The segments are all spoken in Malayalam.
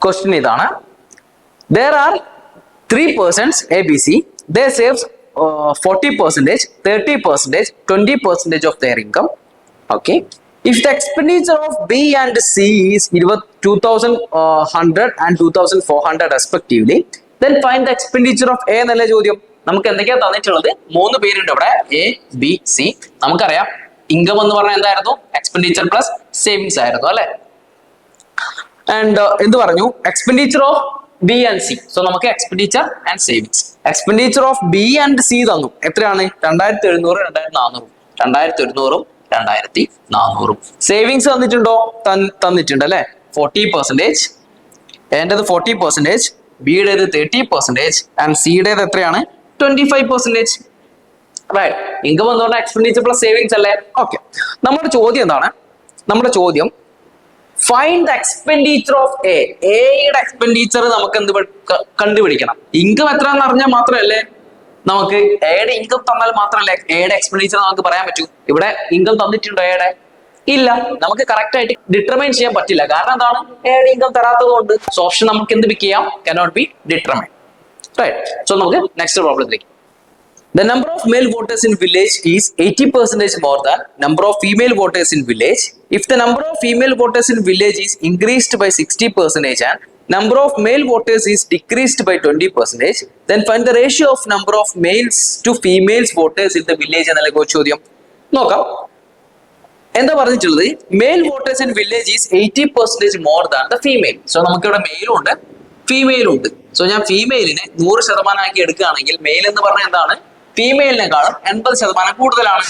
ക്വസ്റ്റ്യൻ ഇതാണ്. There are three persons ABC. They save 40%, 30%, 20% of their income. Okay. If the expenditure of B and C is 2,100 and 2,400 respectively, then find the expenditure of A എന്നല്ല ചോദ്യം. നമുക്ക് എന്തൊക്കെയാ തന്നിട്ടുള്ളത്? മൂന്ന് പേരുണ്ട് ഇവിടെ, എ ബി സി. നമുക്കറിയാം ഇൻകം എന്ന് പറഞ്ഞാൽ എന്തായിരുന്നു? എക്സ്പെൻഡിച്ചർ പ്ലസ് സേവിങ്സ് ആയിരുന്നു അല്ലെ. ആൻഡ് എന്ത് പറഞ്ഞു? Expenditure of B and C. So നമുക്ക് expenditure and savings. Expenditure of B and C തന്നു. എത്രയാണ്? 2700, 2400. 2700, 2400. സേവിങ്സ് തന്നിട്ടുണ്ടോ? തന്നിട്ടുണ്ട് അല്ലെ. 40%. എന്റേത് 40%, ബിയുടേത് 30% ആൻഡ് സിയുടേത് എത്രയാണ്? 25%. റൈറ്റ്. ഇൻകം എന്ന് പറഞ്ഞാൽ എക്സ്പെൻഡിച്ചർ പ്ലസ് സേവിങ്സ് അല്ലേ? ഓക്കെ. നമ്മുടെ ചോദ്യം എന്താണ്? നമ്മുടെ ചോദ്യം find the expenditure of A. എയുടെ എക്സ്പെൻഡിച്ചർ നമുക്ക് എന്ത് കണ്ടുപിടിക്കണം? ഇൻകം എത്രയെന്ന് അറിഞ്ഞാൽ മാത്രമല്ലേ നമുക്ക് എയുടെ ഇൻകം തന്നാൽ മാത്രമല്ലേ എയുടെ എക്സ്പെൻഡിച്ചർ നമുക്ക് പറയാൻ പറ്റൂ. ഇവിടെ ഇൻകം തന്നിട്ടുണ്ടോ എയുടെ? ഇല്ല. നമുക്ക് കറക്റ്റ് ആയിട്ട് ഡിറ്റർമൈൻ ചെയ്യാൻ പറ്റില്ല. കാരണം എന്താണ്? എയുടെ ഇൻകം തരാത്തത് കൊണ്ട്. സോ ഓപ്ഷൻ നമുക്ക് എന്ത് പിക്ക് ചെയ്യാം? cannot be determined. Right. So നമുക്ക് നെക്സ്റ്റ് പ്രോബ്ലത്തിലേക്ക്. The number of male voters in village is 80% more than number of female voters in village. If the number of female voters in village is increased by 60% and number of male voters is decreased by 20%, then find the ratio of number of males to females voters in the village എന്നല്ല ചോദ്യം. നോക്കാം എന്താ പറഞ്ഞിട്ടുള്ളത്. Male voters in village is 80% more than the female. So നമുക്കിവിടെ മെയിലും ഉണ്ട് ഫീമെയിലും ഉണ്ട്. സോ ഞാൻ ഫീമെയിലിനെ 100% ആക്കി എടുക്കുകയാണെങ്കിൽ മെയിൽ എന്ന് പറഞ്ഞാൽ എന്താണ്? ഫീമെയിലിനെക്കാളും 80% കൂടുതലാണ്.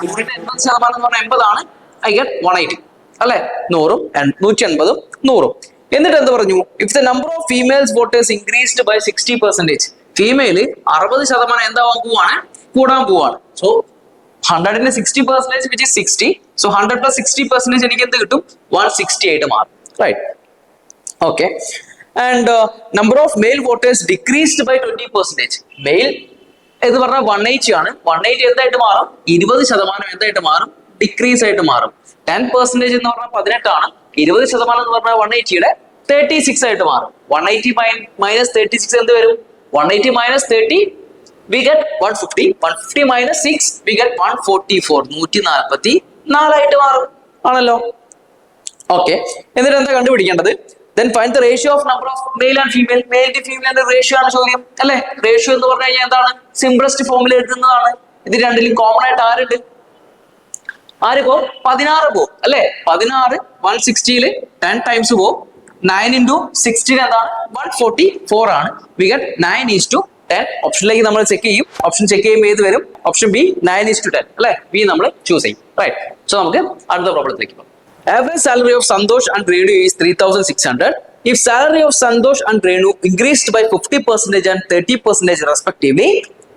80% എന്ന് പറഞ്ഞാൽ 80 ആണ്. ഐ ഗെറ്റ് 180 അല്ലെ. 100ഉം 180ഉം 100ഉം. എന്നിട്ട് എന്ത് പറഞ്ഞു? If the number of females voters increased by 60%, female 60% എന്താവാൻ പോവാണ്? കൂടാൻ പോവാണ്. സോ 100ന്റെ 60% which is 60. So 100 plus 60% എനിക്ക് എന്ത് കിട്ടും? 160 ആയിട്ട് മാറും. Right. Okay. And number of male voters decreased by 20%. Male എന്ന് പറഞ്ഞാൽ 180 ആണ്. 180 എന്തായിട്ട് മാറും? 20% എന്തായിട്ട് മാറും? ഡിക്രീസ് ആയിട്ട് മാറും. 10% എന്ന് പറഞ്ഞാൽ 18 ആണ്. 20% എന്ന് പറഞ്ഞാൽ 180യുടെ 36 ആയിട്ട് മാറും. 180 minus 36 എന്ത് വരും? 180 minus 30 we get 150. 150 minus 6 we get 144. 144 ആയിട്ട് മാറും ആണല്ലോ. ഓക്കെ. എന്നിട്ട് എന്താ കണ്ടുപിടിക്കേണ്ടത്? Then find the ratio of number of male and female. Male to female ratio ആണ് ചോദ്യം അല്ലെ. റേഷ്യോ എന്ന് പറഞ്ഞു കഴിഞ്ഞാൽ എന്താണ്? സിംപ്ലസ്റ്റ് ഫോമിൽ എഴുതുന്നതാണ്. ഇത് രണ്ടിലും കോമൺ ആയിട്ട് ആരുണ്ട്? ആര് പോകും? 16 പോകും അല്ലെ. 16 160 10 ടൈംസ് പോകും. 9 into 16 എന്താണ്? 144 ആണ്. We get 9:10. ഓപ്ഷനിലേക്ക് നമ്മൾ ചെക്ക് ചെയ്യും. ഓപ്ഷൻ ചെക്ക് ചെയ്യുമ്പോൾ ഏത് വരും? ഓപ്ഷൻ ബി 9:10 അല്ലെ. ബി നമ്മൾ ചൂസ് ചെയ്യും. റൈറ്റ്. സോ നമുക്ക് അടുത്ത പ്രോബ്ലത്തിലേക്ക് പോകാം. Average salary of Santosh and Renu is 3,600. If salary of Santosh and Renu increased by 50% and 30% respectively,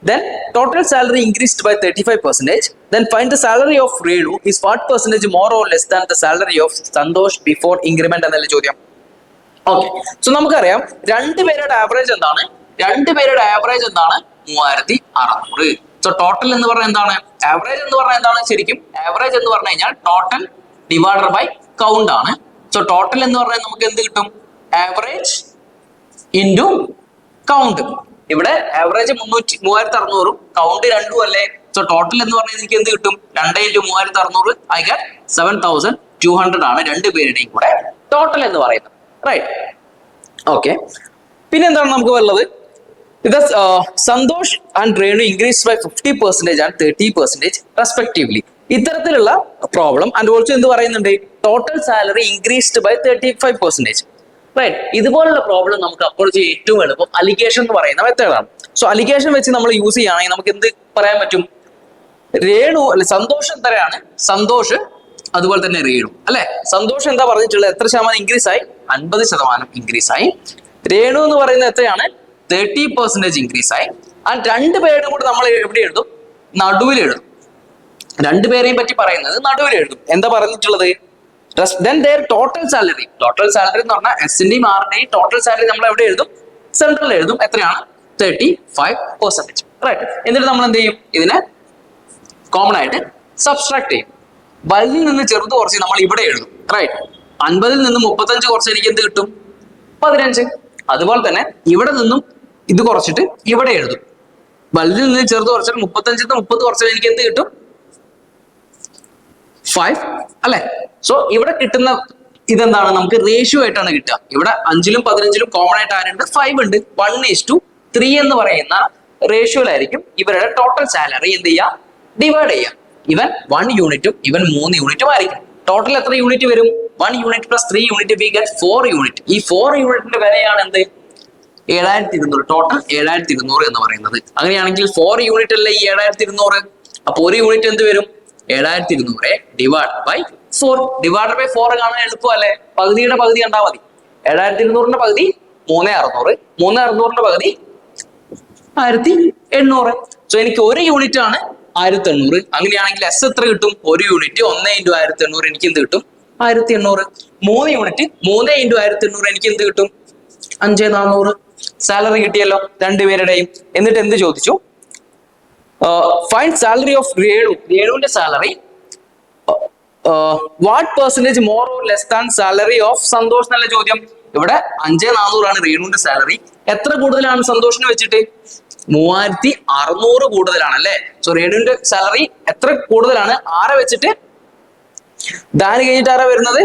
then total salary increased by 35%. Then find the salary of Renu is what percentage more or less than the salary of Santosh before increment എന്നല്ല ചോദ്യം. ഓക്കെ. സോ നമുക്കറിയാം രണ്ടുപേരുടെ ആവറേജ് എന്താണ്? 3600. സോ ടോട്ടൽ എന്ന് പറഞ്ഞാൽ എന്താണ്? ആവറേജ് എന്ന് പറഞ്ഞാൽ എന്താണ്? ശരിക്കും ആവറേജ് എന്ന് പറഞ്ഞു കഴിഞ്ഞാൽ ടോട്ടൽ ഡിവൈഡർ ബൈ കൗണ്ട് ആണ്. സോ ടോട്ടൽ എന്ന് പറഞ്ഞാൽ നമുക്ക് എന്ത് കിട്ടും? Average into count. ഇവിടെ ആവറേജ് 3600, കൗണ്ട് 2 അല്ലേ. സോ ടോട്ടൽ എന്ന് പറഞ്ഞാൽ എനിക്ക് എന്ത് കിട്ടും? 2 into 3600 ഐ ഗെറ്റ് 7200 ആണ് രണ്ടുപേരുടെയും കൂടെ ടോട്ടൽ എന്ന് പറയുന്നത്. റൈറ്റ്. ഓക്കെ. പിന്നെ എന്താണ് നമുക്ക് ഉള്ളത്? ഇത് Santhosh and Renu increase by 50% and 30% respectively. ഇത്തരത്തിലുള്ള പ്രോബ്ലം ആൻഡ് ഓൾസോ എന്ത് പറയുന്നുണ്ട്? Total salary increased by 35%. Right. ഇതുപോലുള്ള പ്രോബ്ലം നമുക്ക് അപ്രോച്ച് ചെയ്യാൻ ഏറ്റവും എളുപ്പം അലിഗേഷൻ എന്ന് പറയുന്ന മെത്തേഡാണ്. സോ അലിഗേഷൻ വെച്ച് നമ്മൾ യൂസ് ചെയ്യുകയാണെങ്കിൽ നമുക്ക് എന്ത് പറയാൻ പറ്റും? രേണു അല്ലെ സന്തോഷ് എത്രയാണ്? സന്തോഷ് അതുപോലെ തന്നെ രേണു അല്ലെ. സന്തോഷ് എന്താ പറഞ്ഞിട്ടുള്ളത്? എത്ര ശതമാനം ഇൻക്രീസ് ആയി? 50% ഇൻക്രീസ് ആയി. രേണു എന്ന് പറയുന്നത് എത്രയാണ്? 30% ഇൻക്രീസ് ആയി. ആൻഡ് രണ്ടുപേരും കൂടെ നമ്മൾ എവിടെ എഴുതും? നടുവിൽ എഴുതും. രണ്ടുപേരെയും പറ്റി പറയുന്നത് നടുവിൽ എഴുതും. എന്താ പറഞ്ഞിട്ടുള്ളത്? Then their total salary എന്ന് പറഞ്ഞാൽ എസിന്റെയും ആറിന്റെയും ടോട്ടൽ സാലറി നമ്മൾ എവിടെ എഴുതും? സെൻട്രൽ എഴുതും. എത്രയാണ്? 35%. റൈറ്റ്. എന്നിട്ട് നമ്മൾ എന്ത് ചെയ്യും? ഇതിനെ കോമൺ ആയിട്ട് സബ്സ്ട്രാക്ട് ചെയ്യും. വലുതിൽ നിന്ന് ചെറുത് കുറച്ച് നമ്മൾ ഇവിടെ എഴുതും. റൈറ്റ്. 50ൽ നിന്ന് 35 കുറച്ച് എനിക്ക് എന്ത് കിട്ടും? 15. അതുപോലെ തന്നെ ഇവിടെ നിന്നും ഇത് കുറച്ചിട്ട് ഇവിടെ എഴുതും. വലുതിൽ നിന്ന് ചെറുത് കുറച്ചിട്ട് 35 30 കുറച്ചാൽ എനിക്ക് എന്ത് കിട്ടും? 5 അല്ലെ? സോ ഇവിടെ കിട്ടുന്ന ഇതെന്താണ്? നമുക്ക് റേഷ്യോ ആയിട്ടാണ് കിട്ടുക. ഇവിടെ 5ലും 15ലും കോമൺ ആയിട്ട് ആരുണ്ട്? 5 ഉണ്ട്. 1:3 എന്ന് പറയുന്ന റേഷ്യോയിലായിരിക്കും ഇവരുടെ ടോട്ടൽ സാലറി എന്ത് ചെയ്യുക? ഡിവൈഡ് ചെയ്യുക. ഇവൻ 1 യൂണിറ്റും ഇവൻ 3 യൂണിറ്റും ആയിരിക്കും. ടോട്ടൽ എത്ര യൂണിറ്റ് വരും? 1 unit plus 3 unit we get 4 unit. ഈ 4 യൂണിറ്റിന്റെ വിലയാണ് എന്ത്? 7200. ടോട്ടൽ 7200 എന്ന് പറയുന്നത്. അങ്ങനെയാണെങ്കിൽ 4 യൂണിറ്റ് അല്ലേ ഈ 7200? അപ്പൊ ഒരു യൂണിറ്റ് എന്ത് വരും? 7200 ഡിവൈഡ് ബൈ 4. ഡിവൈഡ് ബൈ 4 കാണാൻ എളുപ്പമല്ലേ? പകുതിയുടെ പകുതി കണ്ടാൽ മതി. 7200ന്റെ പകുതി 3600. 3600ന്റെ പകുതി 1800. സോ എനിക്ക് ഒരു യൂണിറ്റ് ആണ് 1800. അങ്ങനെയാണെങ്കിൽ എസ് എത്ര കിട്ടും? ഒരു യൂണിറ്റ് 1 × 1800 എനിക്ക് എന്ത് കിട്ടും? 1800. 3 യൂണിറ്റ് 3 × 1800 എനിക്ക് എന്ത് കിട്ടും? 5400. സാലറി കിട്ടിയല്ലോ രണ്ടുപേരുടെയും. എന്നിട്ട് എന്ത് ചോദിച്ചു? Find salary of Renu. രേണുവിന്റെ salary what percentage more or less than salary of Santhosh എന്നുള്ള ചോദ്യം. ഇവിടെ 5400 ആണ് രേണുവിന്റെ സാലറി. എത്ര കൂടുതലാണ് സന്തോഷിന് വെച്ചിട്ട്? 3600 കൂടുതലാണ് അല്ലെ? സോ രേണുവിന്റെ സാലറി എത്ര കൂടുതലാണ്? ആരെ വെച്ചിട്ട്? ദാന് കഴിഞ്ഞിട്ട് ആരാ വരുന്നത്?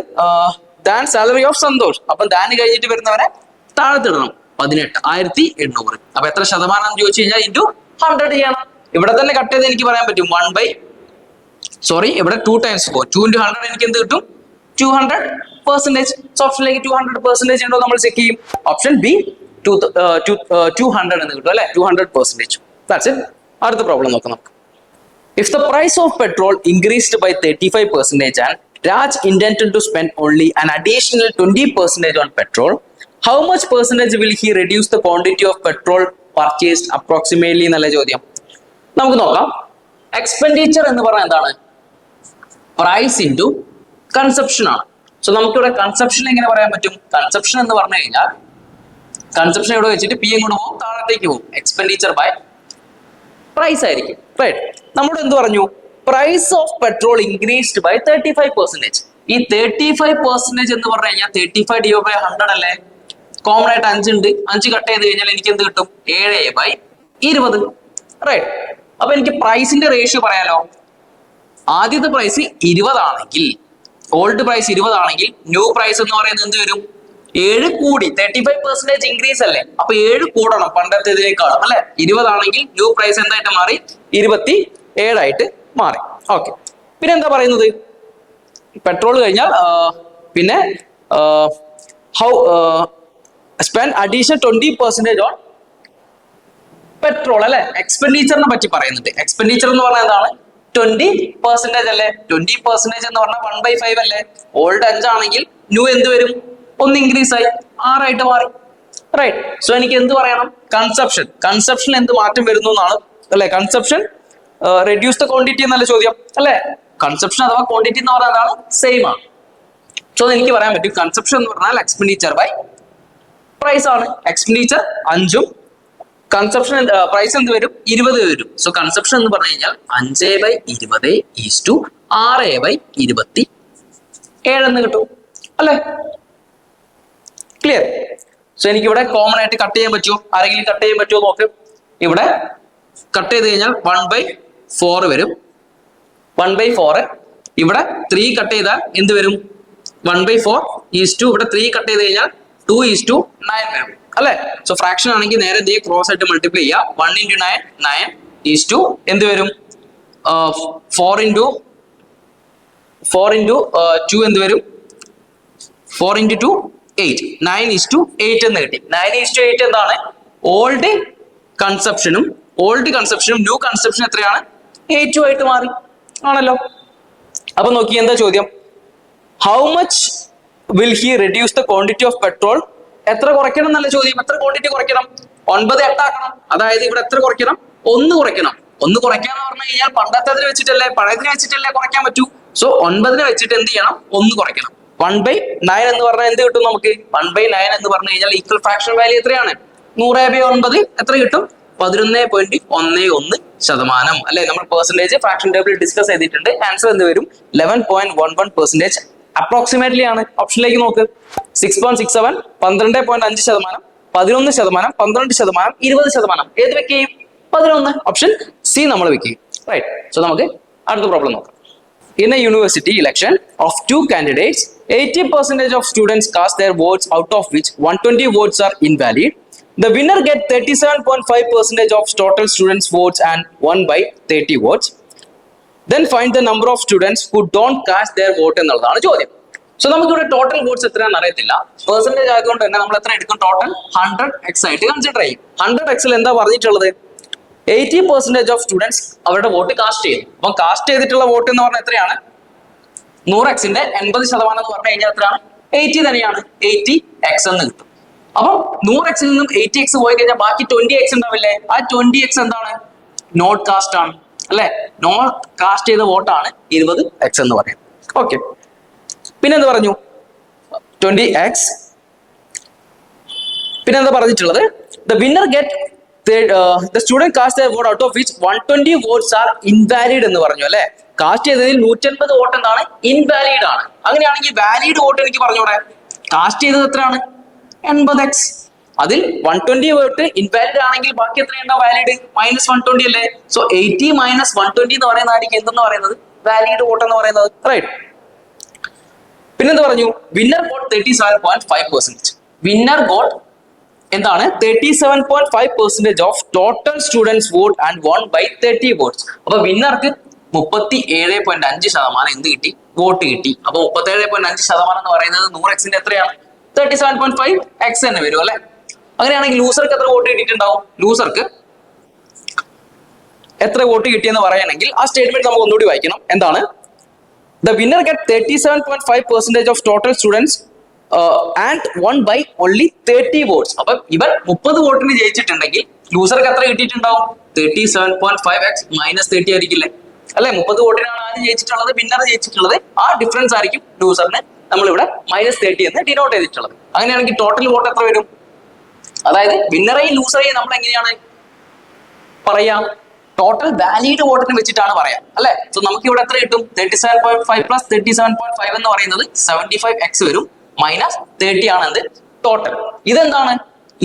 Than salary of Santhosh. അപ്പൊ ദാന് കഴിഞ്ഞിട്ട് വരുന്നവരെ താഴത്തിടണം. 18,800. അപ്പൊ എത്ര ശതമാനം ചോദിച്ചു കഴിഞ്ഞാൽ ഇൻറ്റു 100 ചെയ്യണം. ഇവിടെ തന്നെ കട്ട് ചെയ്ത് എനിക്ക് പറയാൻ പറ്റും ഇവിടെ 2 times 4. 2 × 100 എനിക്ക് എന്ത് കിട്ടും? 200%. ഓപ്ഷനിലേക്ക് 200% ഉണ്ടോ നമ്മൾ ചെക്ക് ചെയ്യും. ഓപ്ഷൻ ബി 200 എന്ന് കിട്ടും അല്ലെ? 200%. That's it. അടുത്ത പ്രോബ്ലം നോക്കാം നമുക്ക്. If the price of petrol increased by 35% and Raj intended to spend only an additional 20% on petrol, how much percentage will he reduce the quantity of petrol purchased approximately എന്നുള്ള ചോദ്യം. നമുക്ക് നോക്കാം. എക്സ്പെൻഡിച്ചർ എന്ന് പറഞ്ഞാൽ എന്താണ്? പ്രൈസ് ഇൻറ്റു കൺസപ്ഷൻ ആണ്. സോ നമുക്കിവിടെ കൺസപ്ഷൻ എങ്ങനെ പറയാൻ പറ്റും? കൺസപ്ഷൻ എന്ന് പറഞ്ഞു കഴിഞ്ഞാൽ കൺസപ്ഷൻ ഇവിടെ വെച്ചിട്ട് പി എങ്ങോട്ട് പോകും? താഴത്തേക്ക് പോകും. എക്സ്പെൻഡിച്ചർ ബൈ പ്രൈസ് ആയിരിക്കും. റൈറ്റ്. നമ്മളോട് എന്ത് പറഞ്ഞു? Price of petrol increased by 35%. ഈ 35% എന്ന് പറഞ്ഞു കഴിഞ്ഞാൽ 35 ഡിവൈഡ് ബൈ 100 അല്ലേ? കോമൺ ആയിട്ട് 5 ഉണ്ട്. 5 കട്ട് ചെയ്ത് കഴിഞ്ഞാൽ എനിക്ക് എന്ത് കിട്ടും? 7/20. റൈറ്റ്. അപ്പൊ എനിക്ക് പ്രൈസിന്റെ റേഷ്യോ പറയാലോ. ആദ്യത്തെ പ്രൈസ് 20 ആണെങ്കിൽ, ഓൾഡ് പ്രൈസ് 20 ആണെങ്കിൽ ന്യൂ പ്രൈസ് എന്ന് പറയുന്നത് എന്ത് വരും? 7 കൂടി. 35% ഇൻക്രീസ് അല്ലേ? അപ്പൊ 7 കൂടണം പണ്ടത്തേതിനേക്കാളും അല്ലെ? 20 ആണെങ്കിൽ ന്യൂ പ്രൈസ് എന്തായിട്ട് മാറി? 27 ആയിട്ട് മാറി. ഓക്കെ. പിന്നെ എന്താ പറയുന്നത്? പെട്രോൾ കഴിഞ്ഞാൽ പിന്നെ how spend additional 20% on petrol അല്ലെ? എക്സ്പെൻഡിച്ചറിനെ പറ്റി പറയുന്നുണ്ട്. എക്സ്പെൻഡിച്ചർ എന്ന് പറഞ്ഞാൽ എന്താണ്? 20% അല്ലേ? 20% എന്ന് പറഞ്ഞാൽ 1/5 അല്ലേ? ഓൾഡ് 5 ആണെങ്കിൽ ന്യൂ എന്ത് വരും? 1 ഇൻക്രീസ് ആയി 6 ആയിട്ട് മാറി. റൈറ്റ്. സോ എനിക്ക് എന്ത് പറയണം? കൺസപ്ഷൻ എന്ത് മാറ്റം വരുന്നു എന്നാണ് അല്ലെ? കൺസപ്ഷൻ റെഡ്യൂസ് ദ ക്വാണ്ടിറ്റി എന്നല്ല ചോദ്യം അല്ലെ? കൺസപ്ഷൻ അഥവാ ക്വാണ്ടിറ്റി എന്ന് പറഞ്ഞാൽ എന്താണ്? സെയിം ആണ്. സോ എനിക്ക് പറയാൻ പറ്റും കൺസപ്ഷൻ എന്ന് പറഞ്ഞാൽ എക്സ്പെൻഡിച്ചർ ബൈ പ്രൈസ് ആണ്. എക്സ്പെൻഡിച്ചർ 5ഉം കൺസപ്ഷൻ പ്രൈസ് എന്ത് വരും? 20 വരും. സോ കൺസപ്ഷൻ എന്ന് പറഞ്ഞു കഴിഞ്ഞാൽ 5/20 ഈസ് ടു 6/27 എന്ന് കിട്ടും അല്ലെ? ക്ലിയർ? സോ എനിക്ക് ഇവിടെ കോമൺ ആയിട്ട് കട്ട് ചെയ്യാൻ പറ്റുമോ? ആരെങ്കിലും കട്ട് ചെയ്യാൻ പറ്റുമോ നോക്ക്. ഇവിടെ കട്ട് ചെയ്ത് കഴിഞ്ഞാൽ 1/4 വരും. 1/4. ഇവിടെ 3 കട്ട് ചെയ്താൽ എന്ത് വരും? 1/4 ഈസ് ടു ഇവിടെ 3 കട്ട് ചെയ്ത് കഴിഞ്ഞാൽ 2:9 വരും അല്ലെ? സോ ഫ്രാക്ഷൻ ആണെങ്കിൽ നേരെ ഇതേ ക്രോസ് ആയിട്ട് മൾട്ടിപ്ലൈ ചെയ്യുക. 1 × 9 9 ഈസ് ടു എന്ത് വരും? 4 × 2 എന്ത് വരും? 4 × 2 8. 9:8 എന്ന് കിട്ടി. 9:8 എന്താണ്? ഓൾഡ് കൺസപ്ഷനും ന്യൂ കൺസപ്ഷൻ എത്രയാണ്? 8 ആയിട്ട് മാറി ആണല്ലോ. അപ്പൊ നോക്കി എന്താ ചോദ്യം? How much will he reduce the quantity of petrol? എത്ര കുറയ്ക്കണം എന്നല്ല ചോദ്യം. എത്ര ക്വാണ്ടിറ്റി കുറയ്ക്കണം? 9 8 ആക്കണം. അതായത് ഇവിടെ എത്ര കുറയ്ക്കണം? 1 കുറയ്ക്കണം. 1 കുറയ്ക്കാന്ന് പറഞ്ഞു കഴിഞ്ഞാൽ പണ്ടത്തേതിനെ വെച്ചിട്ടല്ലേ, പഴയതിനെ വെച്ചിട്ടല്ലേ കുറയ്ക്കാൻ പറ്റൂ. സോ 9നെ വെച്ചിട്ട് എന്ത് ചെയ്യണം? 1 കുറയ്ക്കണം. 1/9 എന്ന് പറഞ്ഞാൽ എന്ത് കിട്ടും നമുക്ക്? 1/9 എന്ന് പറഞ്ഞു കഴിഞ്ഞാൽ ഈക്വൽ ഫ്രാക്ഷൻ വാല്യൂ എത്രയാണ്? 100/9 എത്ര കിട്ടും? 11.11% അല്ലെ? നമ്മൾ പെർസെന്റേജ് ഫ്രാക്ഷൻ ടേബിൾ ഡിസ്കസ് ചെയ്തിട്ടുണ്ട്. ആൻസർ എന്ത് വരും? 11.11% അപ്രോക്സിമേറ്റ്ലി ആണ്. ഓപ്ഷനിലേക്ക് നോക്ക്. 6.67, 12.5%, 11%, 12%, 20%. ഏത് വെക്കുകയും 11. ഓപ്ഷൻ സി നമ്മൾ വെക്കുകയും. റൈറ്റ്. സോ നമുക്ക് അടുത്ത പ്രോബ്ലം നോക്കാം. In a university election of two candidates, 80% of students cast their votes, out of which 120 votes are invalid. The winner gets 37.5% of total students' votes and won by 30 votes. Then find the number of students who don't cast their vote എന്നുള്ളതാണ് ചോദ്യം. സോ നമുക്കിവിടെ ടോട്ടൽ വോട്ട്സ് എത്രയാണെന്ന് അറിയത്തില്ല. പെർസെന്റേജ് ആയതുകൊണ്ട് തന്നെ നമ്മൾ എത്ര എടുക്കും? ടോട്ടൽ 100x ആയിട്ട് കൺസിഡർ ചെയ്യും. 100xൽ എന്താ പറഞ്ഞിട്ടുള്ളത്? 80% ഓഫ് സ്റ്റുഡൻസ് അവരുടെ വോട്ട് കാസ്റ്റ് ചെയ്തു. അപ്പം കാസ്റ്റ് ചെയ്തിട്ടുള്ള വോട്ട് എന്ന് പറഞ്ഞാൽ എത്രയാണ്? 100xന്റെ 80% എന്ന് പറഞ്ഞു കഴിഞ്ഞാൽ എത്രയാണ്? 80 തന്നെയാണ്. 80x എന്ന് കിട്ടും. അപ്പം 100xൽ നിന്നും 80x പോയി കഴിഞ്ഞാൽ ബാക്കി 20x ഉണ്ടാവില്ലേ? ആ 20x എന്താണ്? നോട്ട് കാസ്റ്റ് ആണ് അല്ലെ? നോട്ട് കാസ്റ്റ് ചെയ്ത വോട്ടാണ് 20x എന്ന് പറയുന്നത്. ഓക്കെ, പിന്നെ എന്താ പറഞ്ഞു? 20x. പിന്നെ എന്താ പറഞ്ഞിട്ടുള്ളത്? The winner get the student cast their vote, out of which 120 votes are invalid എന്ന് പറഞ്ഞു അല്ലെ? കാസ്റ്റ് ചെയ്തതിൽ 180 വോട്ട് എന്താണ്? ഇൻവാലിഡ് ആണ്. അങ്ങനെയാണെങ്കിൽ വാലിഡ് വോട്ട് എനിക്ക് പറഞ്ഞോടെ. കാസ്റ്റ് ചെയ്തത് എത്രയാണ്? 80x. അതിൽ 120 വോട്ട് ഇൻവാലിഡ് ആണെങ്കിൽ ബാക്കി എത്രയുണ്ടാവും? വാലിഡ് -120 അല്ലേ? സോ 80 - 120 എന്ന് പറയുന്നതായിരിക്കും എന്തെന്ന് പറയുന്നത്? വാലിഡ് വോട്ട് എന്ന് പറയുന്നത്. റൈറ്റ്. പിന്നെന്ത് പറഞ്ഞു? Winner got 37.5%. വിന്നർ ഗോട്ട് എന്താണ്? 37.5% of total students vote and won by 30 votes. അപ്പൊ വിന്നർക്ക് 37.5% എന്ത് കിട്ടി? വോട്ട് കിട്ടി. അപ്പൊ 37.5% എന്ന് പറയുന്നത് 100xന്റെ എത്രയാണ്? 37.5x തന്നെ വരും അല്ലെ? അങ്ങനെയാണെങ്കിൽ ലൂസർക്ക് എത്ര വോട്ട് കിട്ടിയിട്ടുണ്ടാവും? ലൂസർക്ക് എത്ര വോട്ട് കിട്ടിയെന്ന് പറയാനെങ്കിൽ ആ സ്റ്റേറ്റ്മെന്റ് നമുക്ക് ഒന്നുകൂടി വായിക്കണം. എന്താണ്? The winner get 37.5% of total students and won by only 30 votes. അപ്പൊ ഇവർ 30 വോട്ടിന് ജയിച്ചിട്ടുണ്ടെങ്കിൽ ലൂസർക്ക് എത്ര കിട്ടിയിട്ടുണ്ടാവും? 37.5x - 30 ആയിരിക്കില്ലേ അല്ലെ? 30 വോട്ടിനാണ് ആര് ജയിച്ചിട്ടുള്ളത്? വിന്നർ ജയിച്ചിട്ടുള്ളത്. ആ ഡിഫറൻസ് ആയിരിക്കും ലൂസറിന് നമ്മളിവിടെ -30 എന്ന് ഡിനോട്ട് ചെയ്തിട്ടുള്ളത്. അങ്ങനെയാണെങ്കിൽ ടോട്ടൽ വോട്ട് എത്ര വരും? അതായത് വിന്നറേയും ലൂസറേയും നമ്മൾ എങ്ങനെയാണ് പറയാം? ടോട്ടൽ വാലിഡ് വോട്ടിന് വെച്ചിട്ടാണ് പറയാം അല്ലെ? സോ നമുക്ക് ഇവിടെ എത്ര കിട്ടും? 37.5 + 37.5 എന്ന് പറയുന്നത് 75x വരും. -30 ആണ് എന്ത്? ടോട്ടൽ. ഇതെന്താണ്?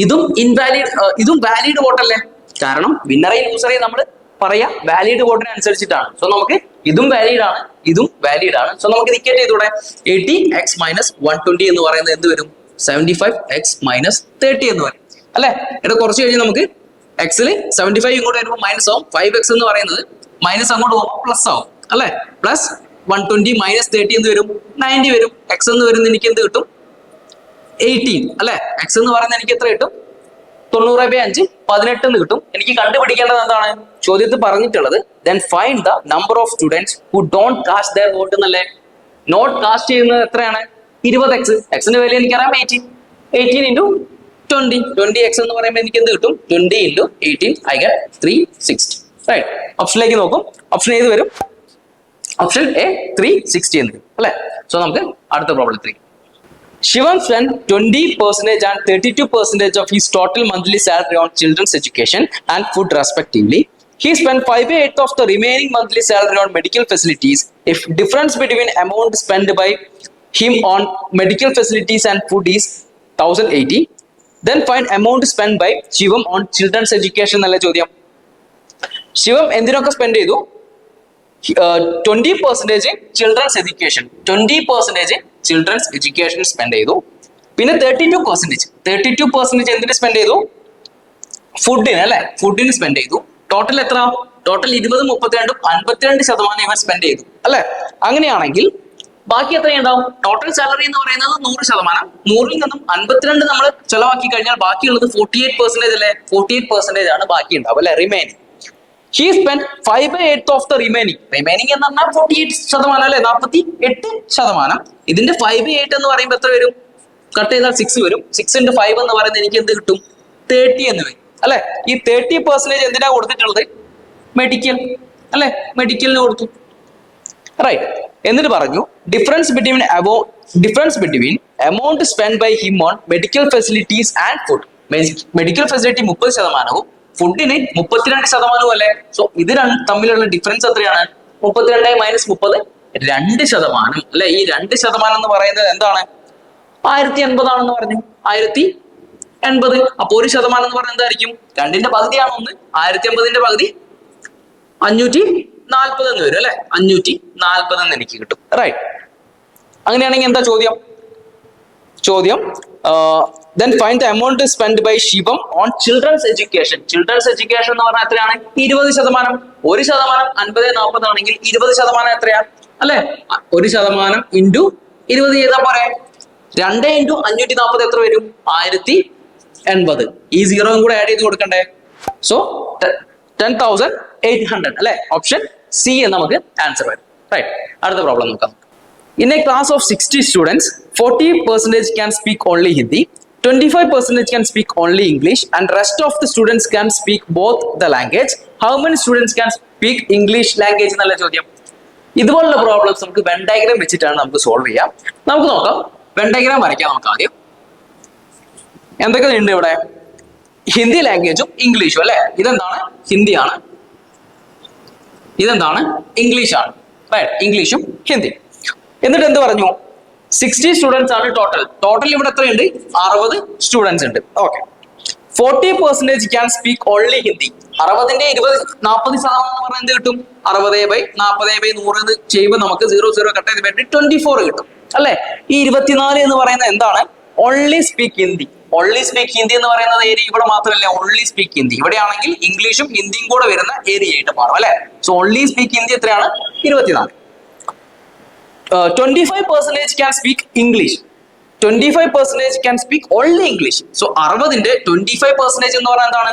ഇതും ഇൻവാലിഡ്, ഇതും വാലിഡ് വോട്ടല്ലേ? കാരണം വിന്നറേയും ലൂസറേയും നമ്മൾ പറയാ വാലിഡ് വോട്ടിന് അനുസരിച്ചിട്ടാണ്. സോ നമുക്ക് ഇതും വാലിഡ് ആണ്, ഇതും വാലിഡ് ആണ്. സോ നമുക്ക് ഇക്വേറ്റ് ചെയ്തൂടെ? 80x - 120 എന്ന് പറയുന്നത് എന്ത് വരും? 75x - 30 എന്ന് വരും അല്ലെ? ഇവിടെ കുറച്ച് കഴിഞ്ഞ് നമുക്ക് എക്സിൽ 75 ഇങ്ങോട്ട് വരുമ്പോൾ മൈനസ് ആവും. 5x എന്ന് പറയുന്നത് മൈനസ് അങ്ങോട്ട് പോകുമ്പോൾ പ്ലസ് ആവും അല്ലെ? പ്ലസ് 120 - 30 എന്ത് വരും? 90 വരും. എക്സ് എന്ന് വരുന്നത് എനിക്ക് എന്ത് കിട്ടും? 18 അല്ലെ? എക്സ് എന്ന് പറയുന്നത് എനിക്ക് എത്ര കിട്ടും? 90/5 18 എന്ന് കിട്ടും. എനിക്ക് കണ്ടുപിടിക്കേണ്ടത് എന്താണ്? ചോദ്യത്തിൽ പറഞ്ഞിട്ടുള്ളത് then find the number of students who don't cast their vote എന്നല്ലേ? നോട്ട് കാസ്റ്റ് ചെയ്യുന്നത് എത്രയാണ്? 20x. എക്സിന്റെ വാല്യൂ എനിക്കറിയാം 18. 18 × 20. 20x എന്ന് പറയുമ്പോൾ എനിക്ക് എന്ത് കിട്ടും? 20 × 18 I get 360. റൈറ്റ്. ഓപ്ഷനിലേക്ക് നോക്കും. ഓപ്ഷൻ ഏത് വരും? ഓപ്ഷൻ എ 360 എന്ന് വരും അല്ലെ? സോ നമുക്ക് അടുത്ത problem 3. Shivam spent 20% and 32% of his total monthly salary on children's education and food respectively. He spent 5/8 of the remaining monthly salary on medical facilities. If difference between amount spent by him on medical facilities and food is 1080, then find amount spent by Shivam on children's education എന്നല്ല ചോദ്യം. ശിവം എന്തിനൊക്കെ സ്പെൻഡ് ചെയ്തു? 20% children's education, 20% children's education spend ചെയ്തു. പിന്നെ 32% എന്തിന് സ്പെൻഡ് ചെയ്തു? ഫുഡിന് അല്ലെ? ഫുഡിന് സ്പെൻഡ് ചെയ്തു. ടോട്ടൽ എത്ര? ടോട്ടൽ 20, 32, 52% ഇവർ സ്പെൻഡ് ചെയ്തു അല്ലെ? അങ്ങനെയാണെങ്കിൽ ബാക്കി എത്രയുണ്ടാവും? ടോട്ടൽ സാലറി എന്ന് പറയുന്നത് 100%. 100ൽ നിന്നും 52 നമ്മൾ ചെലവാക്കി കഴിഞ്ഞാൽ ബാക്കിയുള്ളത് 48% അല്ലെ? 48% ആണ് ബാക്കി ഉണ്ടാവും അല്ലെ? Remaining. He spent 5/8 of the remaining. Remaining എന്ന് പറഞ്ഞാൽ 48% അല്ലെ? 48%. ഇതിന്റെ 5/8 എന്ന് പറയുമ്പോൾ എത്ര വരും? കട്ട് ചെയ്താൽ 6 വരും. 6 × 5 എന്ന് പറയുന്നത് എനിക്ക് എന്ത് കിട്ടും? 30 എന്ന് വരും അല്ലെ? ഈ 30% എന്തിനാ കൊടുത്തിട്ടുള്ളത്? മെഡിക്കൽ അല്ലെ? മെഡിക്കലിന് കൊടുത്തു. റൈറ്റ്. എന്നിട്ട് പറഞ്ഞു difference between amount spent by him on medical facilities and food. Medical facility 30%, ഫുഡിന് 32% അല്ലേ? സോ ഇത് തമ്മിലുള്ള ഡിഫറൻസ് എത്രയാണ്? 32 - 30 2% അല്ലെ? ഈ 2% എന്ന് പറയുന്നത് എന്താണ്? 1080 ആണെന്ന് പറഞ്ഞു. 1080. അപ്പൊ 1% എന്ന് പറഞ്ഞാൽ എന്തായിരിക്കും? 2ന്റെ പകുതിയാണ് 1. 1080ന്റെ പകുതി 540 എന്ന് വരും അല്ലെ? 540 എന്ന് എനിക്ക് കിട്ടും. റൈറ്റ്. അങ്ങനെയാണെങ്കിൽ എന്താ ചോദ്യം? Then find the amount spent by Shivam on children's education. Children's education എന്ന് പറഞ്ഞാൽ എത്രയാണ്? 20%. 1% 50-40 ആണെങ്കിൽ 20% എത്രയാ? അല്ലെ? 1% ഇൻറ്റു 20 ചെയ്താൽ പോരെ? 2 ഇൻറ്റു 540 എത്ര വരും? 1080. ഈ 0 കൂടെ ആഡ് ചെയ്ത് കൊടുക്കണ്ടേ? സോ 10,800 അല്ലെ? ഓപ്ഷൻ സി എന്ന് നമുക്ക് ആൻസർ വരും. റൈറ്റ്. അടുത്ത പ്രോബ്ലം നോക്കാം. In a class of 60 students, 40% can speak only Hindi, 25% can speak only English, and rest of the students can speak both the language. How many students can speak English language എന്നുള്ള ചോദ്യം. ഇതുപോലുള്ള പ്രോബ്ലംസ് നമുക്ക് വെൻ ഡയഗ്രാം വെച്ചിട്ടാണ് നമുക്ക് സോൾവ് ചെയ്യാം. നമുക്ക് നോക്കാം. വെൻ ഡയഗ്രാം വരയ്ക്കാം നമുക്ക് ആദ്യം. എന്തൊക്കെ ഉണ്ട് ഇവിടെ? ഹിന്ദി ലാംഗ്വേജും ഇംഗ്ലീഷും അല്ലെ? ഇതെന്താണ്? ഹിന്ദിയാണ്. ഇതെന്താണ്? ഇംഗ്ലീഷാണ്. റൈറ്റ്. ഇംഗ്ലീഷും ഹിന്ദി. എന്നിട്ട് എന്ത് പറഞ്ഞു? 60 സ്റ്റുഡൻസ് ആണ് ടോട്ടൽ ഇവിടെ എത്രയുണ്ട്? 60 സ്റ്റുഡൻസ് ഉണ്ട്. Okay. 40% can speak only Hindi. 60ന്റെ 40% എന്ന് പറഞ്ഞാൽ എന്ത് കിട്ടും? 60/40/100 ചെയ്യുമ്പോൾ നമുക്ക് 0 കട്ട് ചെയ്ത് പറ്റി 24 കിട്ടും അല്ലെ? ഈ 24 എന്ന് പറയുന്നത് എന്താണ്? Only speak Hindi. Only speak Hindi എന്ന് പറയുന്നത് ഏരിയ ഇവിടെ മാത്രമല്ല. ഓൺലി സ്പീക്ക് ഹിന്ദി ഇവിടെയാണെങ്കിൽ ഇംഗ്ലീഷും ഹിന്ദിയും കൂടെ വരുന്ന ഏരിയ ആയിട്ട് മാറും അല്ലെ? സോ ഓൺലി സ്പീക്ക് ഹിന്ദി എത്രയാണ്? 24. 25% can speak English. 25% can speak only English. So 60ന്റെ 25% എന്ന് പറഞ്ഞാൽ എന്താണ്?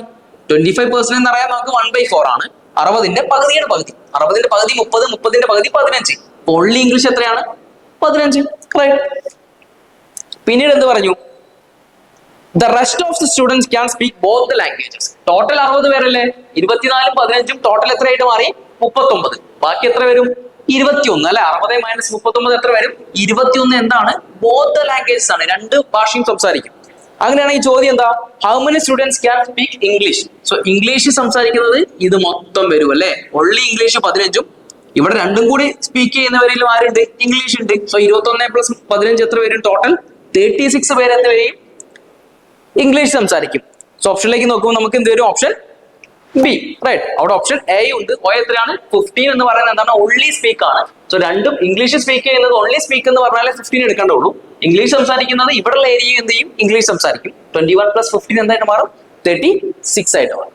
25% എന്ന് പറയാൻ നമുക്ക് 1/4 ആണ്. 60ന്റെ പകുതിയുടെ പകുതി. 60ന്റെ പകുതി 30, 30ന്റെ പകുതി 15. ഓൺലി ഇംഗ്ലീഷ് എത്രയാണ്? 15. റൈറ്റ്. പിന്നീട് എന്ത് പറഞ്ഞു? The rest of the students can speak both the languages. Total 60 പേരല്ലേ? 24 15 ടോട്ടൽ എത്രയായിട്ട് മാറി? 39. ബാക്കി എത്ര വരും? 21 അല്ലെ? 60 - 39 എത്ര വരും? 21 എന്താണ്? ബോത്ത് ദ ലാംഗ്വേജസ് ആണ്. 2 ഭാഷയും സംസാരിക്കും. അങ്ങനെയാണെങ്കിൽ ചോദ്യം എന്താ? How many students can speak English? So English സംസാരിക്കുന്നത് ഇത് മൊത്തം വരും അല്ലെ? Only English 15. ഇവിടെ രണ്ടും കൂടി സ്പീക്ക് ചെയ്യുന്നവരിലും ആരുണ്ട്? ഇംഗ്ലീഷ് ഉണ്ട്. സോ 21 + 15 എത്ര വരും? ടോട്ടൽ 36 പേര് എന്ത് വരും? ഇംഗ്ലീഷ് സംസാരിക്കും. സോ ഓപ്ഷനിലേക്ക് നോക്കുമ്പോൾ നമുക്ക് എന്ത് വരും? Option B. റൈറ്റ്. അവിടെ ഓപ്ഷൻ എ ഉണ്ട്. ഓ എത്രയാണ്? 15 എന്ന് പറയുന്നത് എന്താണ്? ഓൺലി സ്പീക്ക് ആണ്. സോ രണ്ടും ഇംഗ്ലീഷ് സ്പീക്ക് ചെയ്യുന്നത് ഓൺലി സ്പീക്ക് എന്ന് പറഞ്ഞാൽ 15 എടുക്കേണ്ടുള്ളൂ. ഇംഗ്ലീഷ് സംസാരിക്കുന്നത് ഇവിടെയുള്ള ഏരിയ എന്ത് ചെയ്യും? ഇംഗ്ലീഷ് സംസാരിക്കും. 21 + 15 എന്തായിട്ട് മാറും? 36 ആയിട്ട് മാറും.